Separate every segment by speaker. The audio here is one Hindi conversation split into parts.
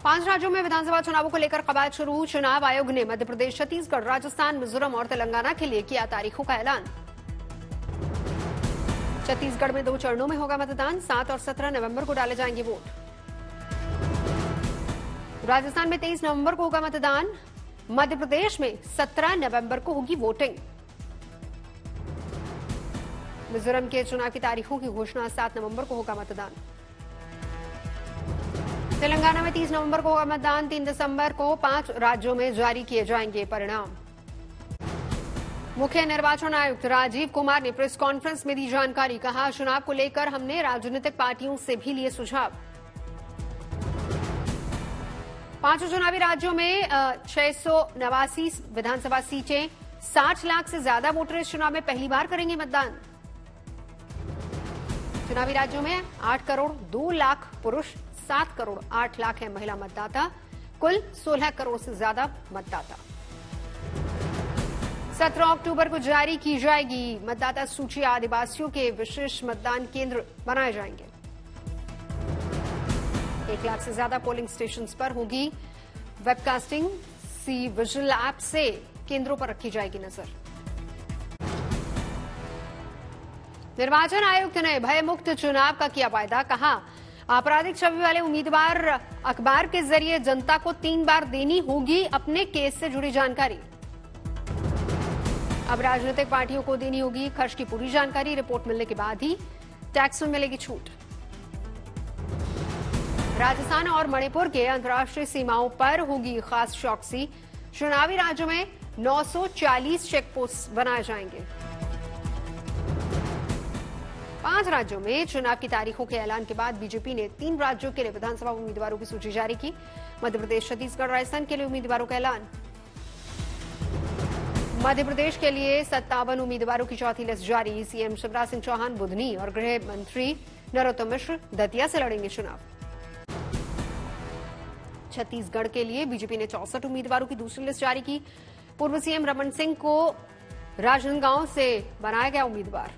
Speaker 1: 5 राज्यों में विधानसभा चुनावों को लेकर कवायद शुरू। चुनाव आयोग ने मध्य प्रदेश, छत्तीसगढ़, राजस्थान, मिजोरम और तेलंगाना के लिए किया तारीखों का ऐलान। छत्तीसगढ़ में 2 चरणों में होगा मतदान। 7 और 17 नवंबर को डाले जाएंगे वोट। राजस्थान में 23 नवंबर को होगा मतदान। मध्य प्रदेश में 17 नवंबर को होगी वोटिंग। मिजोरम के चुनाव की तारीखों की घोषणा 7 नवंबर को होगा मतदान। तेलंगाना में 30 नवंबर को होगा मतदान। 3 दिसंबर को 5 राज्यों में जारी किए जाएंगे परिणाम। मुख्य निर्वाचन आयुक्त राजीव कुमार ने प्रेस कॉन्फ्रेंस में दी जानकारी। कहा, चुनाव को लेकर हमने राजनीतिक पार्टियों से भी लिए सुझाव। 5 चुनावी राज्यों में 689 विधानसभा सीटें। 60 लाख से ज्यादा वोटर इस चुनाव में पहली बार करेंगे मतदान। चुनावी राज्यों में 8 करोड़ 2 लाख पुरुष, 7 करोड़ 8 लाख है महिला मतदाता। कुल 16 करोड़ से ज्यादा मतदाता। 17 अक्टूबर को जारी की जाएगी मतदाता सूची। आदिवासियों के विशेष मतदान केंद्र बनाए जाएंगे। 1 लाख से ज्यादा पोलिंग स्टेशन पर होगी वेबकास्टिंग। सी विजिल ऐप से केंद्रों पर रखी जाएगी नजर। निर्वाचन आयुक्त ने भयमुक्त चुनाव का किया वायदा। कहा, आपराधिक छवि वाले उम्मीदवार अखबार के जरिए जनता को 3 बार देनी होगी अपने केस से जुड़ी जानकारी। अब राजनीतिक पार्टियों को देनी होगी खर्च की पूरी जानकारी। रिपोर्ट मिलने के बाद ही टैक्स में मिलेगी छूट। राजस्थान और मणिपुर के अंतर्राष्ट्रीय सीमाओं पर होगी खास चौकसी। चुनावी राज्यों में 940 चेकपोस्ट बनाए जाएंगे। 5 राज्यों में चुनाव की तारीखों के ऐलान के बाद बीजेपी ने 3 राज्यों के लिए विधानसभा उम्मीदवारों की सूची जारी की। मध्य प्रदेश, छत्तीसगढ़, राजस्थान के लिए उम्मीदवारों का ऐलान। मध्य प्रदेश के लिए 57 उम्मीदवारों की चौथी लिस्ट जारी। सीएम शिवराज सिंह चौहान बुधनी और गृह मंत्री नरोत्तम मिश्र दतिया से लड़ेंगे चुनाव। छत्तीसगढ़ के लिए बीजेपी ने 64 उम्मीदवारों की दूसरी लिस्ट जारी की। पूर्व सीएम रमन सिंह को राजनांदगांव से बनाया गया उम्मीदवार।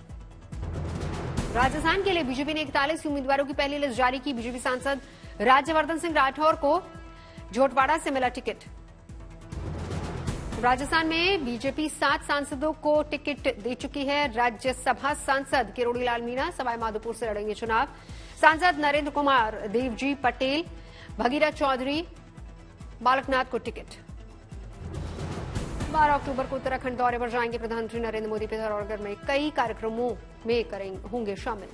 Speaker 1: राजस्थान के लिए बीजेपी ने 41 उम्मीदवारों की पहली लिस्ट जारी की। बीजेपी सांसद राज्यवर्धन सिंह राठौर को झोटवाड़ा से मिला टिकट। राजस्थान में बीजेपी 7 सांसदों को टिकट दे चुकी है। राज्यसभा सांसद किरोड़ीलाल मीणा सवाईमाधोपुर से लड़ेंगे चुनाव। सांसद नरेंद्र कुमार, देवजी पटेल, भगीरथ चौधरी, बालकनाथ को टिकट। 12 अक्टूबर को उत्तराखंड दौरे पर जाएंगे प्रधानमंत्री नरेंद्र मोदी। पिथौरागढ़ में कई कार्यक्रमों में होंगे शामिल।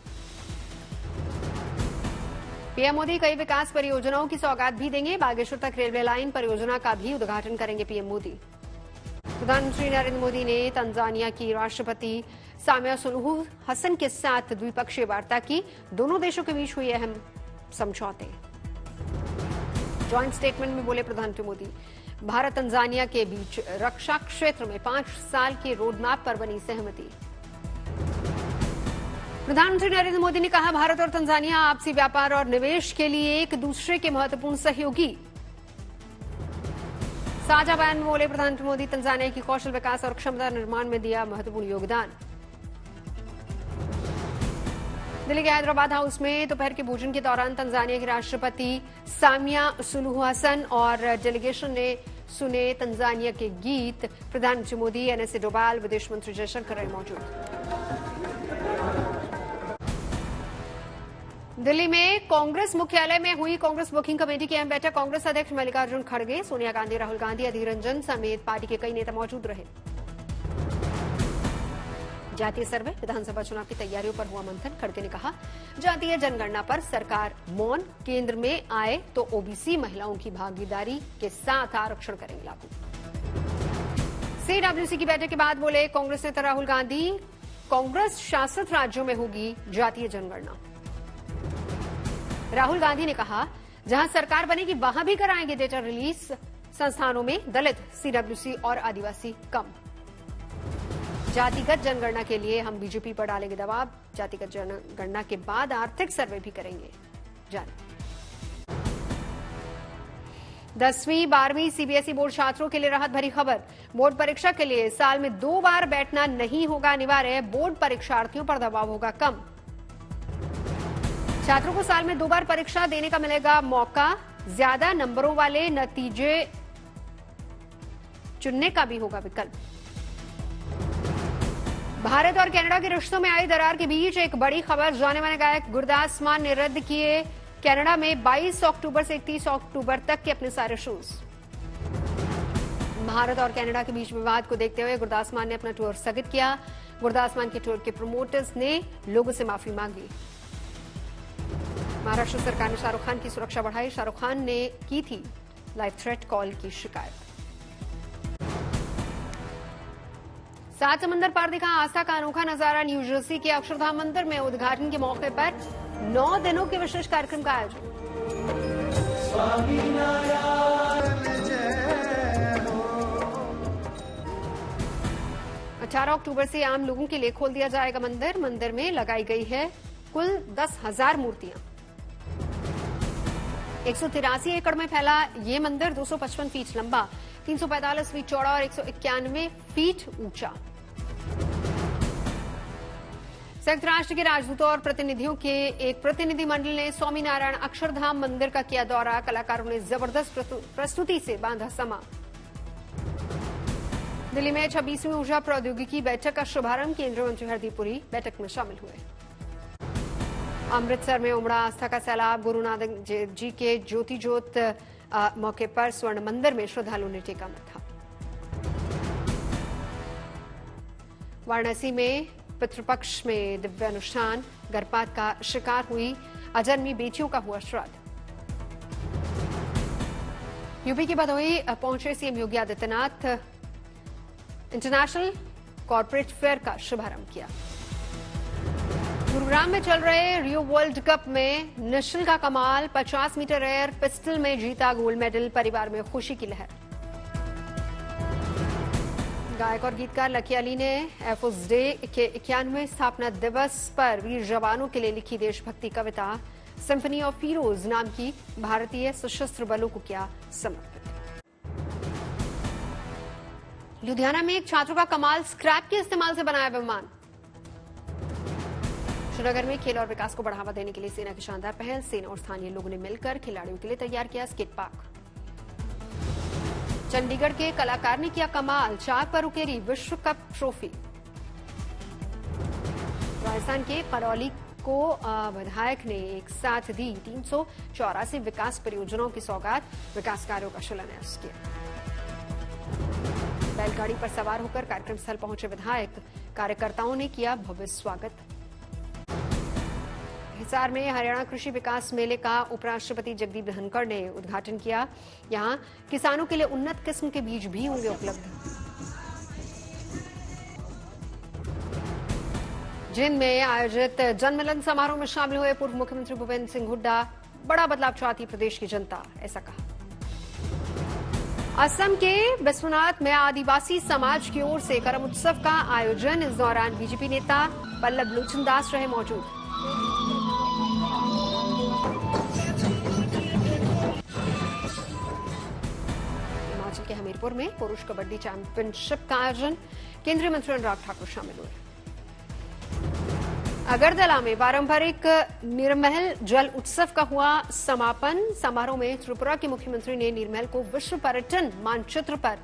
Speaker 1: पीएम मोदी कई विकास परियोजनाओं की सौगात भी देंगे। बागेश्वर तक रेलवे लाइन परियोजना का भी उद्घाटन करेंगे पीएम मोदी। प्रधानमंत्री नरेंद्र मोदी ने तंजानिया की राष्ट्रपति सामिया सुलूहू हसन के साथ द्विपक्षीय वार्ता की। दोनों देशों के बीच हुए अहम समझौते। ज्वाइंट स्टेटमेंट में बोले प्रधानमंत्री मोदी, भारत तंजानिया के बीच रक्षा क्षेत्र में 5 साल के रोडमैप पर बनी सहमति। प्रधानमंत्री नरेंद्र मोदी ने कहा, भारत और तंजानिया आपसी व्यापार और निवेश के लिए एक दूसरे के महत्वपूर्ण सहयोगी। साझा बयान में बोले प्रधानमंत्री मोदी, तंजानिया की कौशल विकास और क्षमता निर्माण में दिया महत्वपूर्ण योगदान। दिल्ली के हैदराबाद हाउस में दोपहर के भोजन के दौरान तंजानिया के राष्ट्रपति सामिया सुलूहू हसन और डेलीगेशन ने सुने तंजानिया के गीत। प्रधानमंत्री मोदी, एनएसए डोभाल, विदेश मंत्री जयशंकर रहे मौजूद। दिल्ली में कांग्रेस मुख्यालय में हुई कांग्रेस वर्किंग कमेटी की अहम बैठक। कांग्रेस अध्यक्ष मल्लिकार्जुन खड़गे, सोनिया गांधी, राहुल गांधी, अधीर रंजन समेत पार्टी के कई नेता मौजूद रहे। जातीय सर्वे, विधानसभा चुनाव की तैयारियों पर हुआ मंथन। खड़गे ने कहा, जातीय जनगणना पर सरकार मौन, केंद्र में आए तो ओबीसी महिलाओं की भागीदारी के साथ आरक्षण करेंगे लागू। सीडब्ल्यूसी की बैठक के बाद बोले कांग्रेस नेता राहुल गांधी, कांग्रेस शासित राज्यों में होगी जातीय जनगणना। राहुल गांधी ने कहा, जहां सरकार बनेगी वहां भी कराएंगे डेटा रिलीज। संस्थानों में दलित, सीडब्ल्यूसी और आदिवासी कम। जातिगत जनगणना के लिए हम बीजेपी पर डालेंगे दबाव। जातिगत जनगणना के बाद आर्थिक सर्वे भी करेंगे जारी। 10वीं 12वीं सीबीएसई बोर्ड छात्रों के लिए राहत भरी खबर। बोर्ड परीक्षा के लिए साल में 2 बार बैठना नहीं होगा अनिवार्य। बोर्ड परीक्षार्थियों पर दबाव होगा कम। छात्रों को साल में 2 बार परीक्षा देने का मिलेगा मौका। ज्यादा नंबरों वाले नतीजे चुनने का भी होगा विकल्प। भारत और कनाडा के रिश्तों में आई दरार के बीच एक बड़ी खबर। जाने माने गायक गुरदास मान ने रद्द किए कनाडा में 22 अक्टूबर से 31 अक्टूबर तक के अपने सारे शोज। भारत और कनाडा के बीच विवाद को देखते हुए गुरदास मान ने अपना टूर स्थगित किया। गुरदास मान के टूर के प्रमोटर्स ने लोगों से माफी मांगी। महाराष्ट्र सरकार ने शाहरुख खान की सुरक्षा बढ़ाई। शाहरुख खान ने की थी लाइव थ्रेट कॉल की शिकायत। सात समंदर पार दिखा आस्था का अनोखा नजारा। न्यू जर्सी के अक्षरधाम मंदिर में उद्घाटन के मौके पर 9 दिनों के विशेष कार्यक्रम का आयोजन। 18 अक्टूबर से आम लोगों के लिए खोल दिया जाएगा मंदिर। मंदिर में लगाई गई है कुल 10,000 मूर्तियां। 183 एकड़ में फैला ये मंदिर 255 फीट लंबा, 345 फीट चौड़ा और 191 फीट ऊंचा। संयुक्त राष्ट्र के राजदूतों और प्रतिनिधियों के एक प्रतिनिधिमंडल ने स्वामीनारायण अक्षरधाम मंदिर का किया दौरा। कलाकारों ने जबरदस्त प्रस्तुति से बांधा समा। दिल्ली में 26वीं ऊर्जा प्रौद्योगिकी बैठक का शुभारंभ। केंद्रीय मंत्री हरदीप पुरी बैठक में शामिल हुए। अमृतसर में उमड़ा आस्था का सैलाब। गुरु नानक जी के ज्योति ज्योत मौके पर स्वर्ण मंदिर में श्रद्धालुओं ने टेका मत्था। वाराणसी में पितृपक्ष में दिव्यानुष्ठान। गर्भपात का शिकार हुई अजन्मी बेटियों का हुआ श्राद्ध। यूपी की भदोही पहुंचे CM Yogi Adityanath. International corporate fair का शुभारंभ किया। गुरुग्राम में चल रहे रियो वर्ल्ड कप में निश्चल का कमाल। 50 मीटर एयर पिस्टल में जीता गोल्ड मेडल। परिवार में खुशी की लहर। गायक और गीतकार लकी अली ने एयरफोर्स डे के 91वें स्थापना दिवस पर वीर जवानों के लिए लिखी देशभक्ति कविता सिम्फनी ऑफ हीरोज नाम की भारतीय सशस्त्र बलों को किया समर्पित। लुधियाना में एक छात्र का कमाल। स्क्रैप के इस्तेमाल से बनाया विमान। श्रीनगर में खेल और विकास को बढ़ावा देने के लिए सेना की शानदार पहल। सेना और स्थानीय लोगों ने मिलकर खिलाड़ियों के लिए तैयार किया स्केट पार्क। चंडीगढ़ के कलाकार ने किया कमाल। चाक पर उकेरी विश्व कप ट्रॉफी। राजस्थान के करौली को विधायक ने एक साथ दी 384 विकास परियोजनाओं की सौगात। विकास कार्यों का शिलान्यास किया। बैलगाड़ी पर सवार होकर कार्यक्रम स्थल पहुंचे विधायक। कार्यकर्ताओं ने किया भव्य स्वागत। हिसार में हरियाणा कृषि विकास मेले का उपराष्ट्रपति जगदीप धनखड़ ने उद्घाटन किया। यहां किसानों के लिए उन्नत किस्म के बीज भी होंगे उपलब्ध। जिंद में आयोजित जनमिलन समारोह में शामिल हुए पूर्व मुख्यमंत्री भूपेंद्र सिंह हुड्डा। बड़ा बदलाव चाहती प्रदेश की जनता, ऐसा कहा। असम के बिस्वनाथ में आदिवासी समाज की ओर से करम उत्सव का आयोजन। इस दौरान बीजेपी नेता पल्लव लोचन दास रहे मौजूद। हिमाचल के हमीरपुर में पुरुष कबड्डी चैंपियनशिप का आयोजन। केंद्रीय मंत्री अनुराग ठाकुर शामिल हुए। अगरतला में पारंपरिक नीरमहल जल उत्सव का हुआ समापन। समारोह में त्रिपुरा के मुख्यमंत्री ने नीरमहल को विश्व पर्यटन मानचित्र पर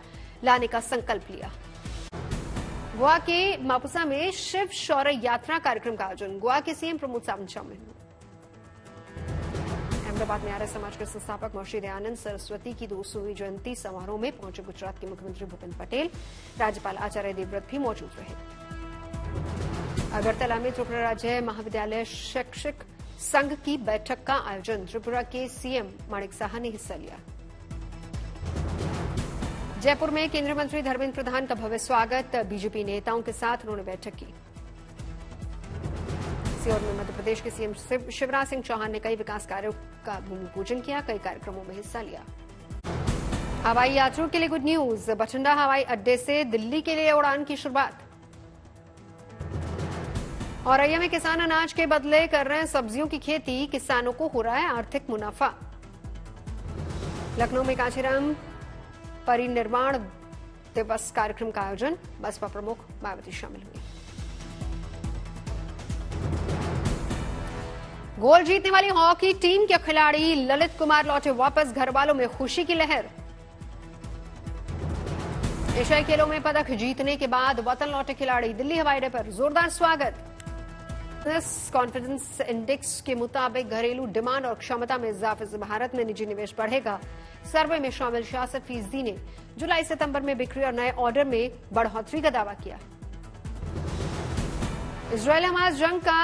Speaker 1: लाने का संकल्प लिया। गोवा के मापुसा में शिव शौर्य यात्रा कार्यक्रम का आयोजन। गोवा के सीएम प्रमोद सावंत शामिल हुए। अहमदाबाद में आर्य समाज के संस्थापक महर्षि दयानंद सरस्वती की 200वीं जयंती समारोह में पहुंचे गुजरात के मुख्यमंत्री भूपेन्द्र पटेल। राज्यपाल आचार्य देवव्रत भी मौजूद रहे। अगरतला में त्रिपुरा राज्य महाविद्यालय शैक्षिक संघ की बैठक का आयोजन। त्रिपुरा के सीएम माणिक साहा ने हिस्सा लिया। जयपुर में केंद्रीय मंत्री धर्मेंद्र प्रधान का भव्य स्वागत। बीजेपी नेताओं के साथ उन्होंने बैठक की। सीहोर में मध्य प्रदेश के सीएम शिवराज सिंह चौहान ने कई विकास कार्यों का भूमि पूजन किया। कई कार्यक्रमों में हिस्सा लिया। हवाई यात्रियों के लिए गुड न्यूज। बठिंडा हवाई अड्डे से दिल्ली के लिए उड़ान की शुरुआत। औरैया में किसान अनाज के बदले कर रहे हैं सब्जियों की खेती। किसानों को हो रहा है आर्थिक मुनाफा। लखनऊ में कांचीराम परिनिर्वाण दिवस कार्यक्रम का आयोजन। बसपा प्रमुख मायावती शामिल हुई। गोल्ड जीतने वाली हॉकी टीम के खिलाड़ी ललित कुमार लौटे वापस, घर वालों में खुशी की लहर। एशियाई खेलों में पदक जीतने के बाद वतन लौटे खिलाड़ी, दिल्ली हवाई अड्डे पर जोरदार स्वागत। कॉन्फिडेंस इंडेक्स के मुताबिक घरेलू डिमांड और क्षमता में इजाफे से भारत में निजी निवेश बढ़ेगा। सर्वे में शामिल 66% ने जुलाई सितंबर में बिक्री और नए ऑर्डर में बढ़ोतरी का दावा किया। इजरायल हमास जंग का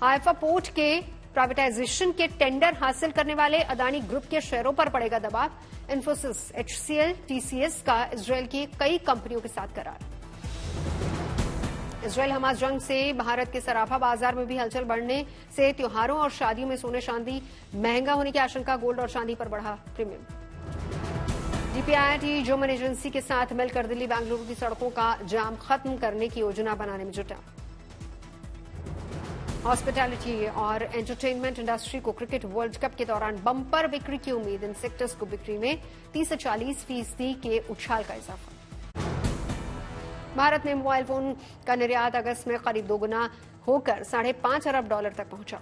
Speaker 1: हाइफा पोर्ट के प्राइवेटाइजेशन के टेंडर हासिल करने वाले अदानी ग्रुप के शेयरों पर पड़ेगा दबाव। इन्फोसिस, HCL, TCS का इजरायल की कई कंपनियों के साथ करार। इजरायल हमास जंग से भारत के सराफा बाजार में भी हलचल बढ़ने से त्योहारों और शादियों में सोने चांदी महंगा होने की आशंका, गोल्ड और चांदी पर बढ़ा प्रीमियम। DPIIT जर्मन एजेंसी के साथ मिलकर दिल्ली बेंगलुरु की सड़कों का जाम खत्म करने की योजना बनाने में जुटा। हॉस्पिटैलिटी और एंटरटेनमेंट इंडस्ट्री को क्रिकेट वर्ल्ड कप के दौरान बम्पर बिक्री की उम्मीद। इन सेक्टर्स को बिक्री में 30 से 40% के उछाल का इजाफा। भारत में मोबाइल फोन का निर्यात अगस्त में करीब 2 गुना होकर $5.5 अरब तक पहुंचा।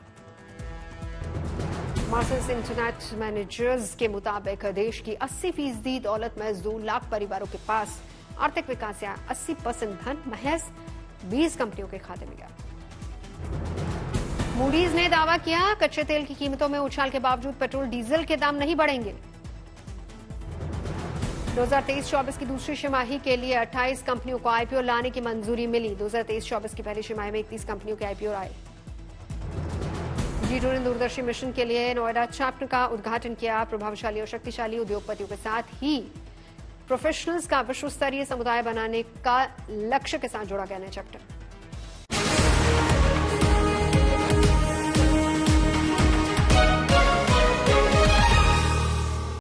Speaker 1: मार्सेल्स इंटरनेट मैनेजर्स के मुताबिक देश की 80% दौलत महज 2 लाख परिवारों के पास। आर्थिक विकास या 80% धन महज 20 कंपनियों के खाते में गया। मूडीज ने दावा किया, कच्चे तेल की कीमतों में उछाल के बावजूद पेट्रोल डीजल के दाम नहीं बढ़ेंगे। 2023-24 की दूसरी तिमाही के लिए 28 कंपनियों को IPO लाने की मंजूरी मिली। 2023-24 की पहली तिमाही में 31 कंपनियों के IPO आए। G2 ने दूरदर्शी मिशन के लिए नोएडा चैप्टर का उद्घाटन किया। प्रभावशाली और शक्तिशाली उद्योगपतियों के साथ ही प्रोफेशनल्स का विश्व स्तरीय समुदाय बनाने का लक्ष्य के साथ जोड़ा गया नया चैप्टर।